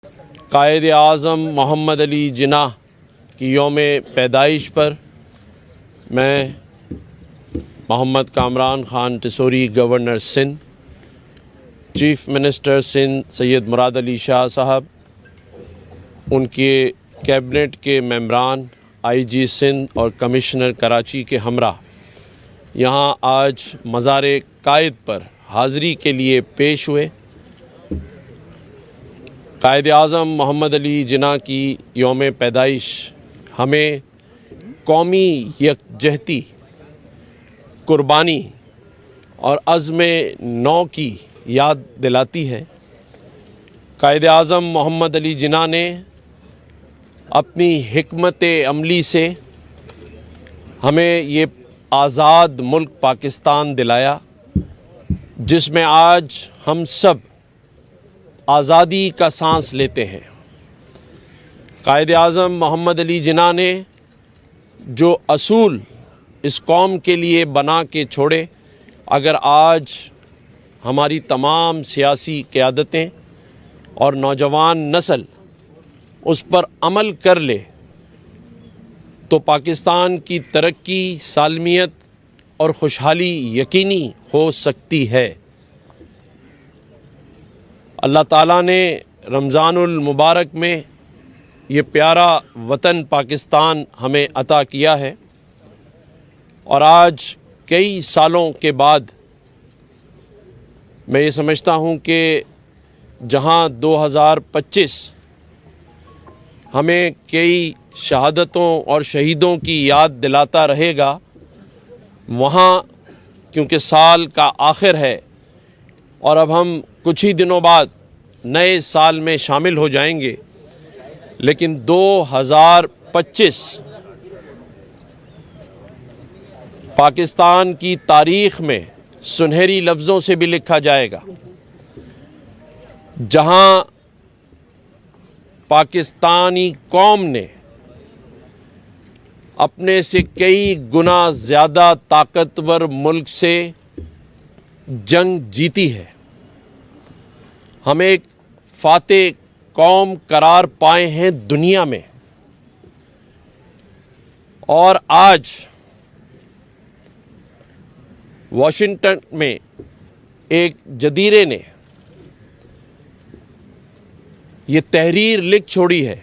قائد اعظم محمد علی جناح کی یوم پیدائش پر میں Muhammad Kamran Khan Tessori governor Sindh, chief minister Sindh Syed Murad Ali Shah صاحب، ان کے کیبنٹ کے ممبران، آئی جی سندھ اور کمشنر کراچی کے ہمراہ یہاں آج مزار قائد پر حاضری کے لیے پیش ہوئے۔ قائد اعظم محمد علی جناح کی یوم پیدائش ہمیں قومی یکجہتی، قربانی اور عزم نو کی یاد دلاتی ہے۔ قائد اعظم محمد علی جناح نے اپنی حکمت عملی سے ہمیں یہ آزاد ملک پاکستان دلایا، جس میں آج ہم سب آزادی کا سانس لیتے ہیں۔ قائد اعظم محمد علی جناح نے جو اصول اس قوم کے لیے بنا کے چھوڑے، اگر آج ہماری تمام سیاسی قیادتیں اور نوجوان نسل اس پر عمل کر لے تو پاکستان کی ترقی، سالمیت اور خوشحالی یقینی ہو سکتی ہے۔ اللہ تعالیٰ نے رمضان المبارک میں یہ پیارا وطن پاکستان ہمیں عطا کیا ہے، اور آج کئی سالوں کے بعد میں یہ سمجھتا ہوں کہ جہاں 2025 ہمیں کئی شہادتوں اور شہیدوں کی یاد دلاتا رہے گا، وہاں کیونکہ سال کا آخر ہے اور اب ہم کچھ ہی دنوں بعد نئے سال میں شامل ہو جائیں گے، لیکن 2025 پاکستان کی تاریخ میں سنہری لفظوں سے بھی لکھا جائے گا، جہاں پاکستانی قوم نے اپنے سے کئی گنا زیادہ طاقتور ملک سے جنگ جیتی ہے۔ ہم ایک فاتح قوم قرار پائے ہیں دنیا میں، اور آج واشنگٹن میں ایک جدیرے نے یہ تحریر لکھ چھوڑی ہے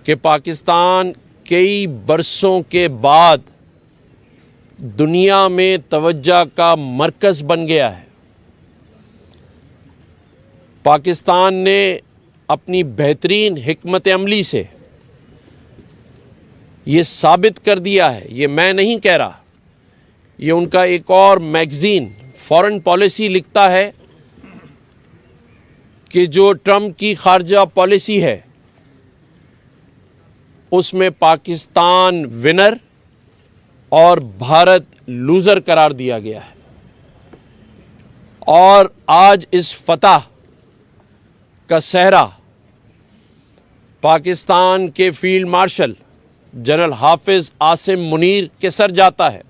کہ پاکستان کئی برسوں کے بعد دنیا میں توجہ کا مرکز بن گیا ہے۔ پاکستان نے اپنی بہترین حکمت عملی سے یہ ثابت کر دیا ہے، یہ میں نہیں کہہ رہا، یہ ان کا ایک اور میگزین فارن پالیسی لکھتا ہے کہ جو ٹرمپ کی خارجہ پالیسی ہے اس میں پاکستان ونر اور بھارت لوزر قرار دیا گیا ہے، اور آج اس فتح کا صحرا پاکستان کے فیلڈ مارشل جنرل حافظ عاصم منیر کے سر جاتا ہے،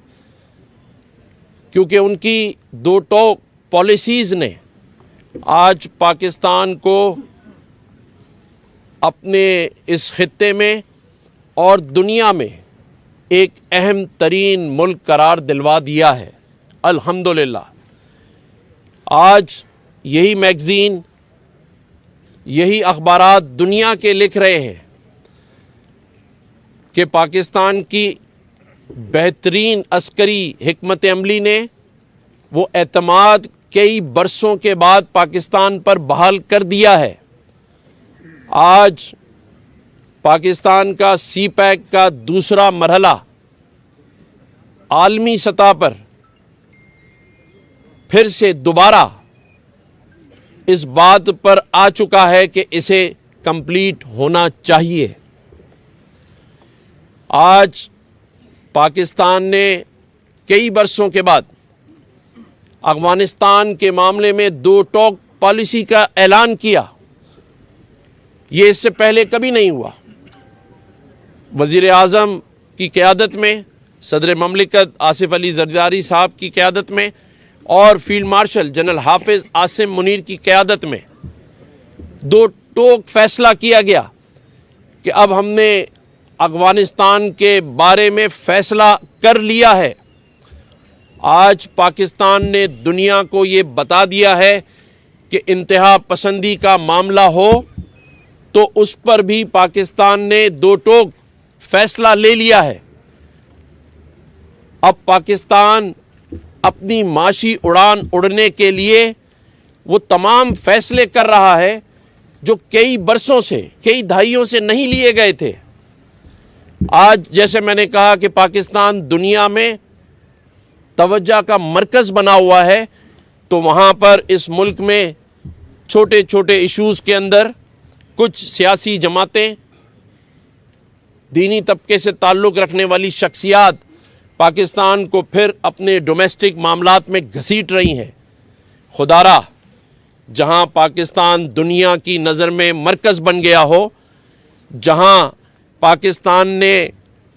کیونکہ ان کی دو ٹوک پالیسیز نے آج پاکستان کو اپنے اس خطے میں اور دنیا میں ایک اہم ترین ملک قرار دلوا دیا ہے۔ الحمدللہ آج یہی میگزین، یہی اخبارات دنیا کے لکھ رہے ہیں کہ پاکستان کی بہترین عسکری حکمت عملی نے وہ اعتماد کئی برسوں کے بعد پاکستان پر بحال کر دیا ہے۔ آج پاکستان کا سی پیک کا دوسرا مرحلہ عالمی سطح پر پھر سے دوبارہ اس بات پر آ چکا ہے کہ اسے کمپلیٹ ہونا چاہیے۔ آج پاکستان نے کئی برسوں کے بعد افغانستان کے معاملے میں دو ٹوک پالیسی کا اعلان کیا، یہ اس سے پہلے کبھی نہیں ہوا۔ وزیر اعظم کی قیادت میں، صدر مملکت آصف علی زرداری صاحب کی قیادت میں اور فیلڈ مارشل جنرل حافظ عاصم منیر کی قیادت میں دو ٹوک فیصلہ کیا گیا کہ اب ہم نے افغانستان کے بارے میں فیصلہ کر لیا ہے۔ آج پاکستان نے دنیا کو یہ بتا دیا ہے کہ انتہا پسندی کا معاملہ ہو تو اس پر بھی پاکستان نے دو ٹوک فیصلہ لے لیا ہے۔ اب پاکستان اپنی معاشی اڑان اڑنے کے لیے وہ تمام فیصلے کر رہا ہے جو کئی برسوں سے، کئی دہائیوں سے نہیں لیے گئے تھے۔ آج جیسے میں نے کہا کہ پاکستان دنیا میں توجہ کا مرکز بنا ہوا ہے، تو وہاں پر اس ملک میں چھوٹے چھوٹے ایشوز کے اندر کچھ سیاسی جماعتیں، دینی طبقے سے تعلق رکھنے والی شخصیات پاکستان کو پھر اپنے ڈومیسٹک معاملات میں گھسیٹ رہی ہیں۔ خدا را جہاں پاکستان دنیا کی نظر میں مرکز بن گیا ہو، جہاں پاکستان نے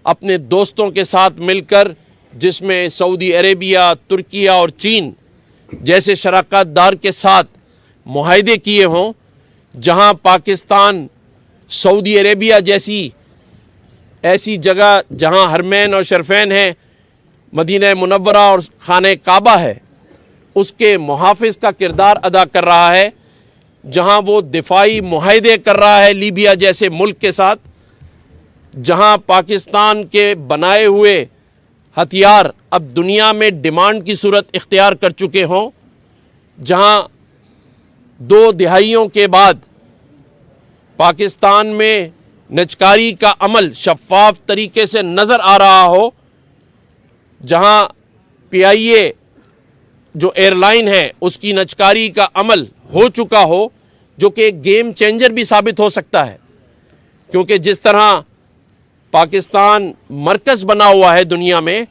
اپنے دوستوں کے ساتھ مل کر، جس میں سعودی عربیہ، ترکیہ اور چین جیسے شراکت دار کے ساتھ معاہدے کیے ہوں، جہاں پاکستان سعودی عربیہ جیسی ایسی جگہ جہاں حرمین اور شرفین ہیں، مدینہ منورہ اور خانہ کعبہ ہے، اس کے محافظ کا کردار ادا کر رہا ہے، جہاں وہ دفاعی معاہدے کر رہا ہے لیبیا جیسے ملک کے ساتھ، جہاں پاکستان کے بنائے ہوئے ہتھیار اب دنیا میں ڈیمانڈ کی صورت اختیار کر چکے ہوں، جہاں 2 دہائیوں کے بعد پاکستان میں نجکاری کا عمل شفاف طریقے سے نظر آ رہا ہو، جہاں پی آئی اے جو ایئر لائن ہے اس کی نجکاری کا عمل ہو چکا ہو، جو کہ ایک گیم چینجر بھی ثابت ہو سکتا ہے، کیونکہ جس طرح پاکستان مرکز بنا ہوا ہے دنیا میں،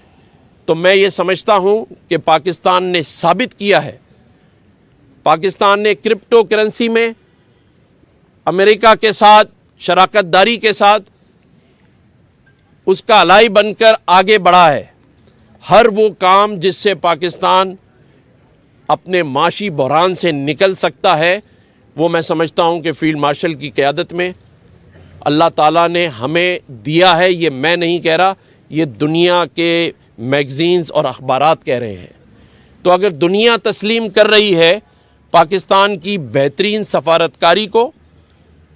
تو میں یہ سمجھتا ہوں کہ پاکستان نے ثابت کیا ہے۔ پاکستان نے کرپٹو کرنسی میں امریکہ کے ساتھ شراکت داری کے ساتھ اس کا الائی بن کر آگے بڑھا ہے۔ ہر وہ کام جس سے پاکستان اپنے معاشی بحران سے نکل سکتا ہے، وہ میں سمجھتا ہوں کہ فیلڈ مارشل کی قیادت میں اللہ تعالیٰ نے ہمیں دیا ہے۔ یہ میں نہیں کہہ رہا، یہ دنیا کے میگزینز اور اخبارات کہہ رہے ہیں۔ تو اگر دنیا تسلیم کر رہی ہے پاکستان کی بہترین سفارتکاری کو،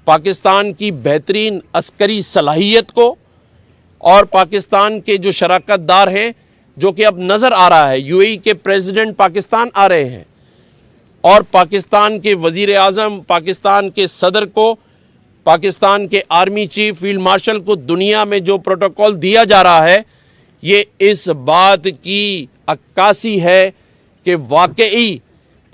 پاکستان کی بہترین عسکری صلاحیت کو، اور پاکستان کے جو شراکت دار ہیں، جو کہ اب نظر آ رہا ہے، یو اے ای کے پریزیڈنٹ پاکستان آ رہے ہیں، اور پاکستان کے وزیر اعظم، پاکستان کے صدر کو، پاکستان کے آرمی چیف فیلڈ مارشل کو دنیا میں جو پروٹوکول دیا جا رہا ہے، یہ اس بات کی عکاسی ہے کہ واقعی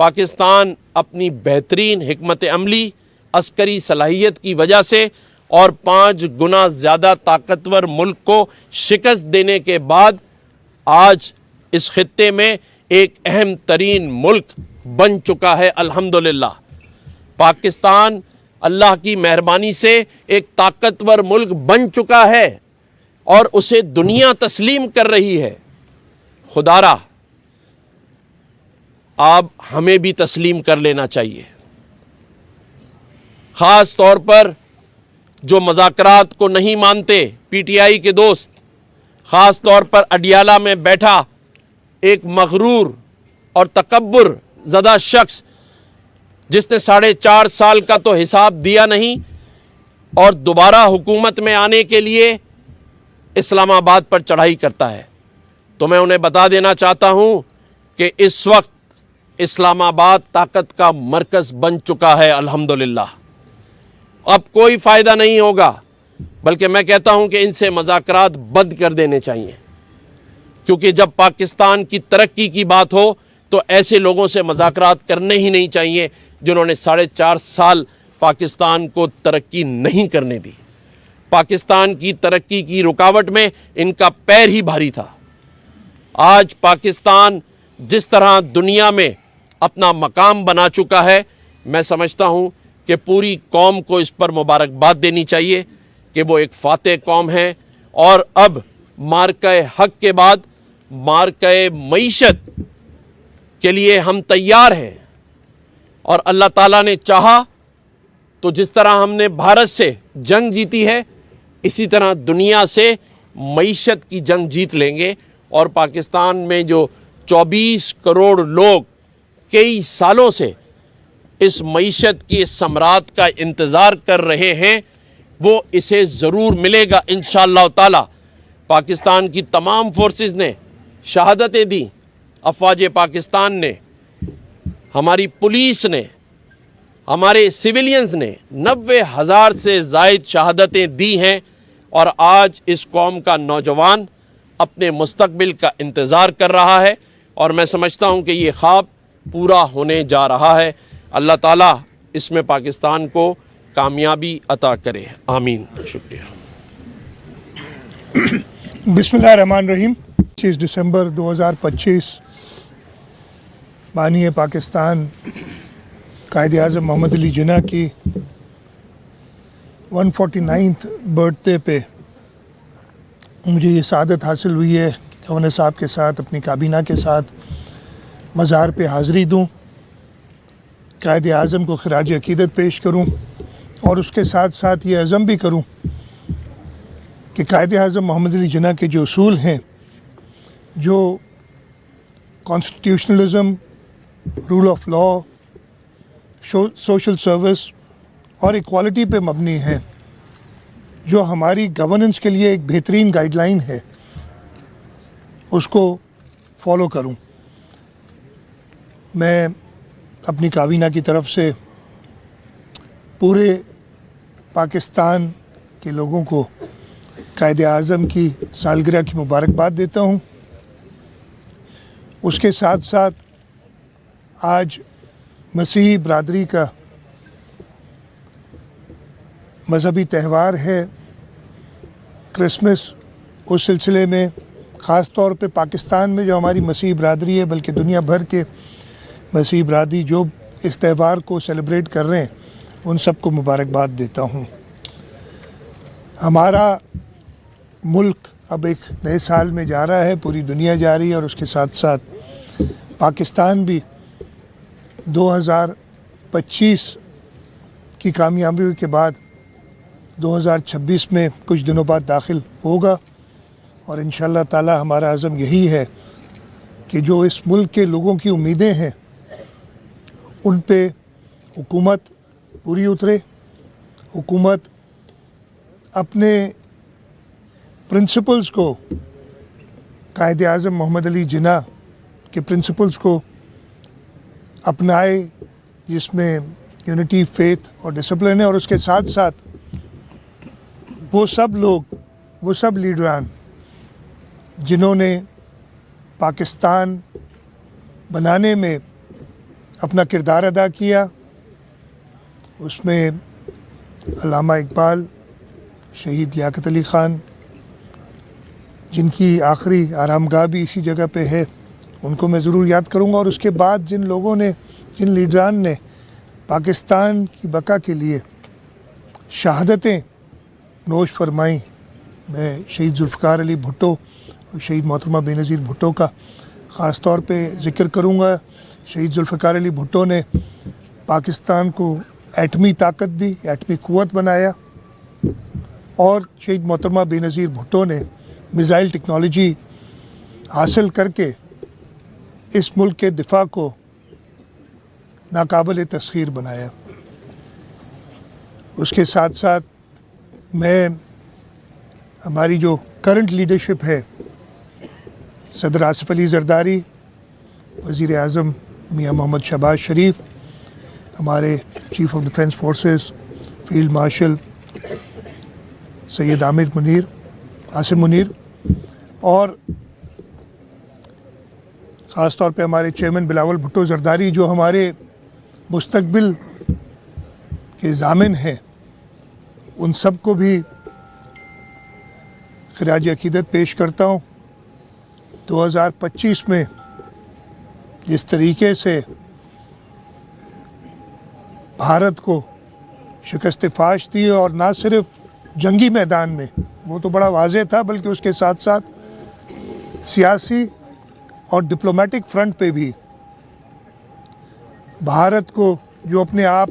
پاکستان اپنی بہترین حکمت عملی، عسکری صلاحیت کی وجہ سے اور 5 گنا زیادہ طاقتور ملک کو شکست دینے کے بعد آج اس خطے میں ایک اہم ترین ملک بن چکا ہے۔ الحمدللہ پاکستان اللہ کی مہربانی سے ایک طاقتور ملک بن چکا ہے اور اسے دنیا تسلیم کر رہی ہے۔ خدا را اب ہمیں بھی تسلیم کر لینا چاہیے، خاص طور پر جو مذاکرات کو نہیں مانتے، پی ٹی آئی کے دوست، خاص طور پر اڈیالہ میں بیٹھا ایک مغرور اور تکبر زدہ شخص جس نے 4.5 سال کا تو حساب دیا نہیں اور دوبارہ حکومت میں آنے کے لیے اسلام آباد پر چڑھائی کرتا ہے۔ تو میں انہیں بتا دینا چاہتا ہوں کہ اس وقت اسلام آباد طاقت کا مرکز بن چکا ہے۔ الحمدللہ اب کوئی فائدہ نہیں ہوگا، بلکہ میں کہتا ہوں کہ ان سے مذاکرات بند کر دینے چاہیے، کیونکہ جب پاکستان کی ترقی کی بات ہو تو ایسے لوگوں سے مذاکرات کرنے ہی نہیں چاہیے جنہوں نے 4.5 سال پاکستان کو ترقی نہیں کرنے دی۔ پاکستان کی ترقی کی رکاوٹ میں ان کا پیر ہی بھاری تھا۔ آج پاکستان جس طرح دنیا میں اپنا مقام بنا چکا ہے، میں سمجھتا ہوں کہ پوری قوم کو اس پر مبارکباد دینی چاہیے کہ وہ ایک فاتح قوم ہے، اور اب مارکہ حق کے بعد مارکہ معیشت کے لیے ہم تیار ہیں، اور اللہ تعالیٰ نے چاہا تو جس طرح ہم نے بھارت سے جنگ جیتی ہے اسی طرح دنیا سے معیشت کی جنگ جیت لیں گے، اور پاکستان میں جو 24 کروڑ لوگ کئی سالوں سے اس معیشت کی ثمرات کا انتظار کر رہے ہیں وہ اسے ضرور ملے گا انشاءاللہ تعالی۔ پاکستان کی تمام فورسز نے شہادتیں دی، افواج پاکستان نے، ہماری پولیس نے، ہمارے سویلینز نے 90,000 سے زائد شہادتیں دی ہیں، اور آج اس قوم کا نوجوان اپنے مستقبل کا انتظار کر رہا ہے، اور میں سمجھتا ہوں کہ یہ خواب پورا ہونے جا رہا ہے۔ اللہ تعالیٰ اس میں پاکستان کو کامیابی عطا کرے، آمین۔ شکریہ۔ بسم اللہ الرحمن الرحیم۔ 25 دسمبر 2025 بانی پاکستان قائد اعظم محمد علی جناح کی 149th برتھ ڈے پہ مجھے یہ سعادت حاصل ہوئی ہے کہ گورنر صاحب کے ساتھ اپنی کابینہ کے ساتھ مزار پہ حاضری دوں، قائد اعظم کو خراج عقیدت پیش کروں، اور اس کے ساتھ ساتھ یہ عزم بھی کروں کہ قائد اعظم محمد علی جناح کے جو اصول ہیں، جو constitutionalism, rule of law, social service اور ایکوالٹی پہ مبنی ہیں، جو ہماری گورننس کے لیے ایک بہترین گائیڈ لائن ہے، اس کو فالو کروں۔ میں اپنی کابینہ کی طرف سے پورے پاکستان کے لوگوں کو قائد اعظم کی سالگرہ کی مبارکباد دیتا ہوں۔ اس کے ساتھ ساتھ آج مسیحی برادری کا مذہبی تہوار ہے کرسمس، اس سلسلے میں خاص طور پہ پاکستان میں جو ہماری مسیحی برادری ہے، بلکہ دنیا بھر کے مسیحی برادری جو اس تہوار کو سیلیبریٹ کر رہے ہیں، ان سب کو مبارکباد دیتا ہوں۔ ہمارا ملک اب ایک نئے سال میں جا رہا ہے، پوری دنیا جا رہی ہے، اور اس کے ساتھ ساتھ پاکستان بھی 2025 کی کامیابی کے بعد 2026 میں کچھ دنوں بعد داخل ہوگا، اور انشاءاللہ تعالی ہمارا عزم یہی ہے کہ جو اس ملک کے لوگوں کی امیدیں ہیں ان پہ حکومت پوری اترے، حکومت اپنے پرنسپلز کو، قائد اعظم محمد علی جناح کے پرنسپلز کو اپنائے، جس میں یونٹی، فیتھ اور ڈسپلن ہے، اور اس کے ساتھ ساتھ وہ سب لوگ، وہ سب لیڈران جنہوں نے پاکستان بنانے میں اپنا کردار ادا کیا، اس میں علامہ اقبال، شہید لیاقت علی خان، جن کی آخری آرام گاہ بھی اسی جگہ پہ ہے، ان کو میں ضرور یاد کروں گا، اور اس کے بعد جن لوگوں نے، جن لیڈران نے پاکستان کی بقا کے لیے شہادتیں نوش فرمائیں، میں شہید ذوالفقار علی بھٹو اور شہید محترمہ بے نظیر بھٹو کا خاص طور پہ ذکر کروں گا۔ شہید ذوالفقار علی بھٹو نے پاکستان کو ایٹمی طاقت دی، ایٹمی قوت بنایا، اور شہید محترمہ بے نظیر بھٹو نے میزائل ٹیکنالوجی حاصل کر کے اس ملک کے دفاع کو ناقابل تسخیر بنایا۔ اس کے ساتھ ساتھ میں ہماری جو کرنٹ لیڈرشپ ہے، صدر آصف علی زرداری، وزیر اعظم میاں محمد شہباز شریف، ہمارے chief of defence forces field marshal Syed Asim Munir, اور خاص طور پہ ہمارے چیئرمین بلاول بھٹو زرداری، جو ہمارے مستقبل کے ضامن ہیں، ان سب کو بھی خراج عقیدت پیش کرتا ہوں۔ 2025 میں جس طریقے سے بھارت کو شکست فاش دی، اور نہ صرف جنگی میدان میں، وہ تو بڑا واضح تھا، بلکہ اس کے ساتھ ساتھ سیاسی اور ڈپلومیٹک فرنٹ پہ بھی بھارت کو جو اپنے آپ